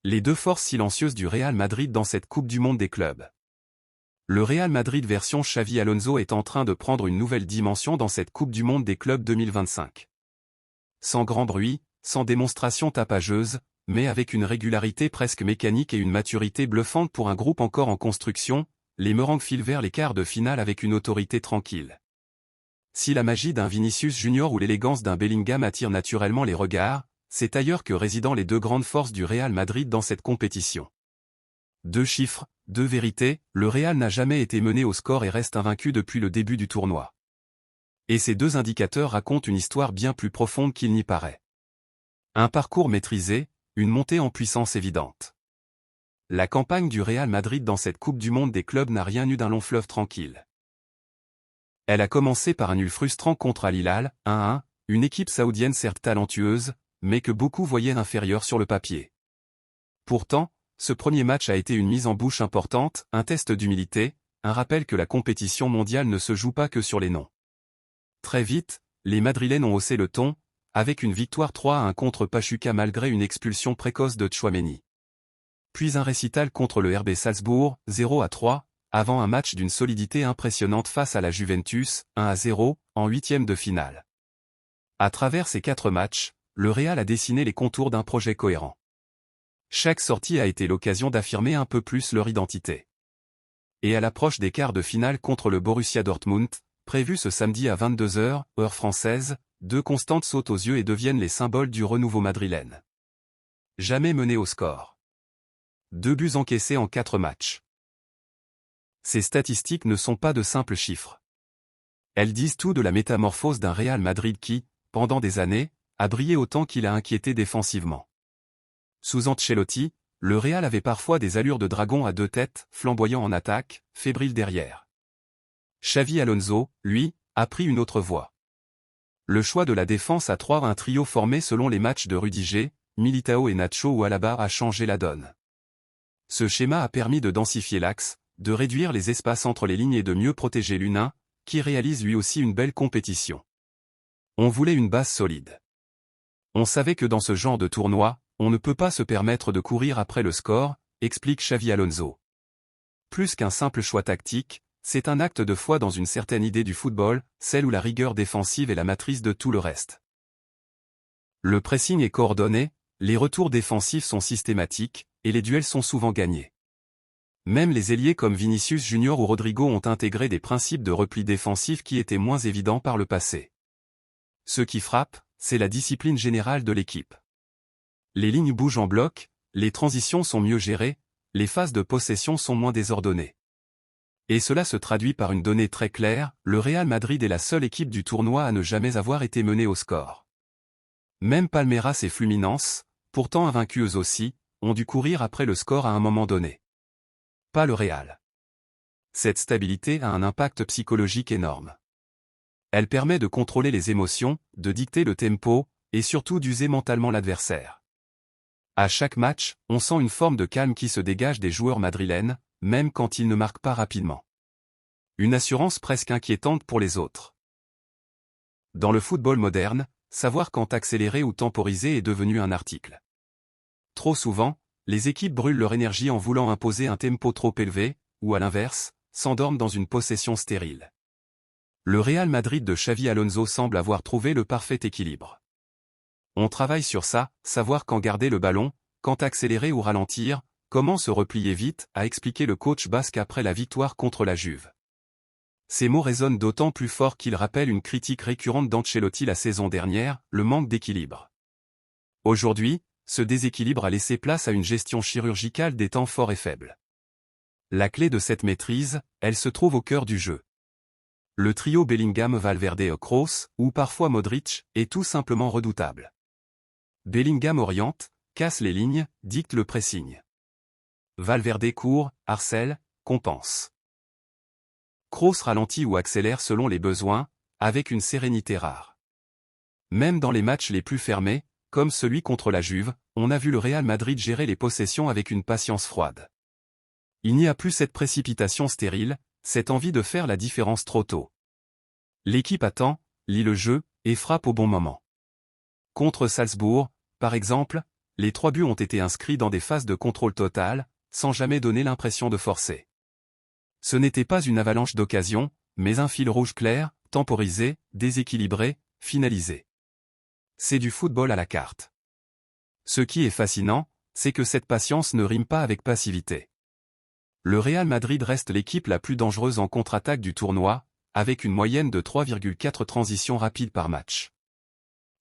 Les deux forces silencieuses du Real Madrid dans cette Coupe du Monde des clubs. Le Real Madrid version Xavi Alonso est en train de prendre une nouvelle dimension dans cette Coupe du Monde des clubs 2025. Sans grand bruit, sans démonstration tapageuse, mais avec une régularité presque mécanique et une maturité bluffante pour un groupe encore en construction, les Merengues filent vers les quarts de finale avec une autorité tranquille. Si la magie d'un Vinicius Junior ou l'élégance d'un Bellingham attire naturellement les regards, c'est ailleurs que résident les deux grandes forces du Real Madrid dans cette compétition. Deux chiffres, deux vérités, le Real n'a jamais été mené au score et reste invaincu depuis le début du tournoi. Et ces deux indicateurs racontent une histoire bien plus profonde qu'il n'y paraît. Un parcours maîtrisé, une montée en puissance évidente. La campagne du Real Madrid dans cette Coupe du Monde des clubs n'a rien eu d'un long fleuve tranquille. Elle a commencé par un nul frustrant contre Al Hilal, 1-1, une équipe saoudienne certes talentueuse, mais que beaucoup voyaient inférieure sur le papier. Pourtant, ce premier match a été une mise en bouche importante, un test d'humilité, un rappel que la compétition mondiale ne se joue pas que sur les noms. Très vite, les Madrilènes ont haussé le ton, avec une victoire 3-1 contre Pachuca malgré une expulsion précoce de Tchouaméni. Puis un récital contre le RB Salzbourg, 0-3, avant un match d'une solidité impressionnante face à la Juventus, 1-0, en huitième de finale. À travers ces 4 matchs, le Real a dessiné les contours d'un projet cohérent. Chaque sortie a été l'occasion d'affirmer un peu plus leur identité. Et à l'approche des quarts de finale contre le Borussia Dortmund, prévu ce samedi à 22h, heure française, deux constantes sautent aux yeux et deviennent les symboles du renouveau madrilène. Jamais mené au score. 2 buts encaissés en 4 matchs. Ces statistiques ne sont pas de simples chiffres. Elles disent tout de la métamorphose d'un Real Madrid qui, pendant des années, a brillé autant qu'il a inquiété défensivement. Sous Ancelotti, le Real avait parfois des allures de dragon à 2 têtes, flamboyant en attaque, fébrile derrière. Xavi Alonso, lui, a pris une autre voie. Le choix de la défense à 3, un trio formé selon les matchs de Rudiger, Militao et Nacho ou Alaba a changé la donne. Ce schéma a permis de densifier l'axe, de réduire les espaces entre les lignes et de mieux protéger l'Unain, qui réalise lui aussi une belle compétition. On voulait une base solide. On savait que dans ce genre de tournoi, on ne peut pas se permettre de courir après le score, explique Xavi Alonso. Plus qu'un simple choix tactique, c'est un acte de foi dans une certaine idée du football, celle où la rigueur défensive est la matrice de tout le reste. Le pressing est coordonné, les retours défensifs sont systématiques, et les duels sont souvent gagnés. Même les ailiers comme Vinicius Junior ou Rodrigo ont intégré des principes de repli défensif qui étaient moins évidents par le passé. Ce qui frappe, c'est la discipline générale de l'équipe. Les lignes bougent en bloc, les transitions sont mieux gérées, les phases de possession sont moins désordonnées. Et cela se traduit par une donnée très claire, le Real Madrid est la seule équipe du tournoi à ne jamais avoir été menée au score. Même Palmeiras et Fluminense, pourtant invaincues aussi, ont dû courir après le score à un moment donné. Pas le Real. Cette stabilité a un impact psychologique énorme. Elle permet de contrôler les émotions, de dicter le tempo, et surtout d'user mentalement l'adversaire. À chaque match, on sent une forme de calme qui se dégage des joueurs madrilènes, même quand ils ne marquent pas rapidement. Une assurance presque inquiétante pour les autres. Dans le football moderne, savoir quand accélérer ou temporiser est devenu un article. Trop souvent, les équipes brûlent leur énergie en voulant imposer un tempo trop élevé, ou à l'inverse, s'endorment dans une possession stérile. Le Real Madrid de Xavi Alonso semble avoir trouvé le parfait équilibre. On travaille sur ça, savoir quand garder le ballon, quand accélérer ou ralentir, comment se replier vite, a expliqué le coach basque après la victoire contre la Juve. Ces mots résonnent d'autant plus fort qu'ils rappellent une critique récurrente d'Ancelotti la saison dernière, le manque d'équilibre. Aujourd'hui, ce déséquilibre a laissé place à une gestion chirurgicale des temps forts et faibles. La clé de cette maîtrise, elle se trouve au cœur du jeu. Le trio Bellingham-Valverde-Kroos, ou parfois Modric, est tout simplement redoutable. Bellingham oriente, casse les lignes, dicte le pressing. Valverde court, harcèle, compense. Kroos ralentit ou accélère selon les besoins, avec une sérénité rare. Même dans les matchs les plus fermés, comme celui contre la Juve, on a vu le Real Madrid gérer les possessions avec une patience froide. Il n'y a plus cette précipitation stérile, cette envie de faire la différence trop tôt. L'équipe attend, lit le jeu, et frappe au bon moment. Contre Salzbourg, par exemple, les 3 buts ont été inscrits dans des phases de contrôle total, sans jamais donner l'impression de forcer. Ce n'était pas une avalanche d'occasions, mais un fil rouge clair, temporisé, déséquilibré, finalisé. C'est du football à la carte. Ce qui est fascinant, c'est que cette patience ne rime pas avec passivité. Le Real Madrid reste l'équipe la plus dangereuse en contre-attaque du tournoi, avec une moyenne de 3,4 transitions rapides par match.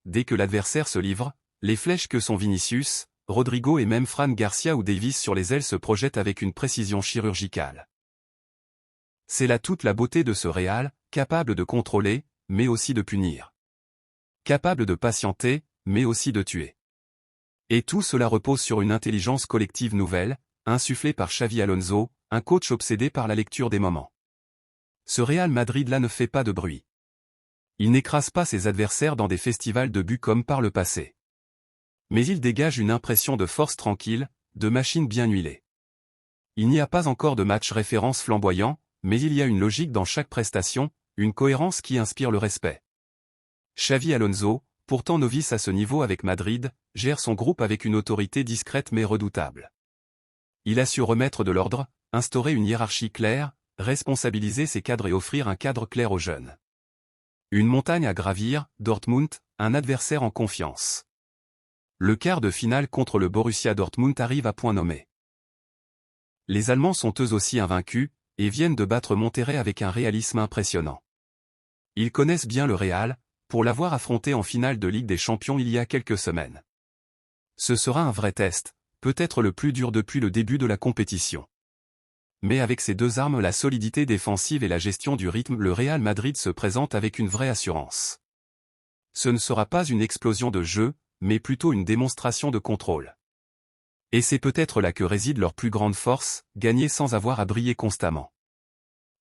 Dès que l'adversaire se livre, les flèches que sont Vinicius, Rodrigo et même Fran Garcia ou Davies sur les ailes se projettent avec une précision chirurgicale. C'est là toute la beauté de ce Real, capable de contrôler, mais aussi de punir. Capable de patienter, mais aussi de tuer. Et tout cela repose sur une intelligence collective nouvelle, insufflée par Xavi Alonso, un coach obsédé par la lecture des moments. Ce Real Madrid-là ne fait pas de bruit. Il n'écrase pas ses adversaires dans des festivals de buts comme par le passé. Mais il dégage une impression de force tranquille, de machine bien huilée. Il n'y a pas encore de match référence flamboyant, mais il y a une logique dans chaque prestation, une cohérence qui inspire le respect. Xavi Alonso, pourtant novice à ce niveau avec Madrid, gère son groupe avec une autorité discrète mais redoutable. Il a su remettre de l'ordre, instaurer une hiérarchie claire, responsabiliser ses cadres et offrir un cadre clair aux jeunes. Une montagne à gravir, Dortmund, un adversaire en confiance. Le quart de finale contre le Borussia Dortmund arrive à point nommé. Les Allemands sont eux aussi invaincus, et viennent de battre Monterrey avec un réalisme impressionnant. Ils connaissent bien le Real, pour l'avoir affronté en finale de Ligue des Champions il y a quelques semaines. Ce sera un vrai test, peut-être le plus dur depuis le début de la compétition. Mais avec ces deux armes, la solidité défensive et la gestion du rythme, le Real Madrid se présente avec une vraie assurance. Ce ne sera pas une explosion de jeu, mais plutôt une démonstration de contrôle. Et c'est peut-être là que réside leur plus grande force, gagner sans avoir à briller constamment.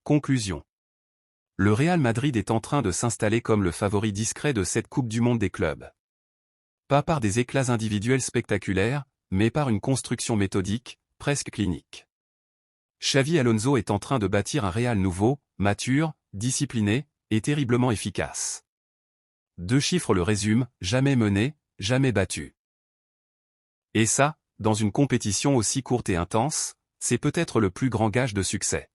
Conclusion. Le Real Madrid est en train de s'installer comme le favori discret de cette Coupe du Monde des clubs. Pas par des éclats individuels spectaculaires, mais par une construction méthodique, presque clinique. Xavi Alonso est en train de bâtir un Real nouveau, mature, discipliné, et terriblement efficace. 2 chiffres le résument, jamais mené, jamais battu. Et ça, dans une compétition aussi courte et intense, c'est peut-être le plus grand gage de succès.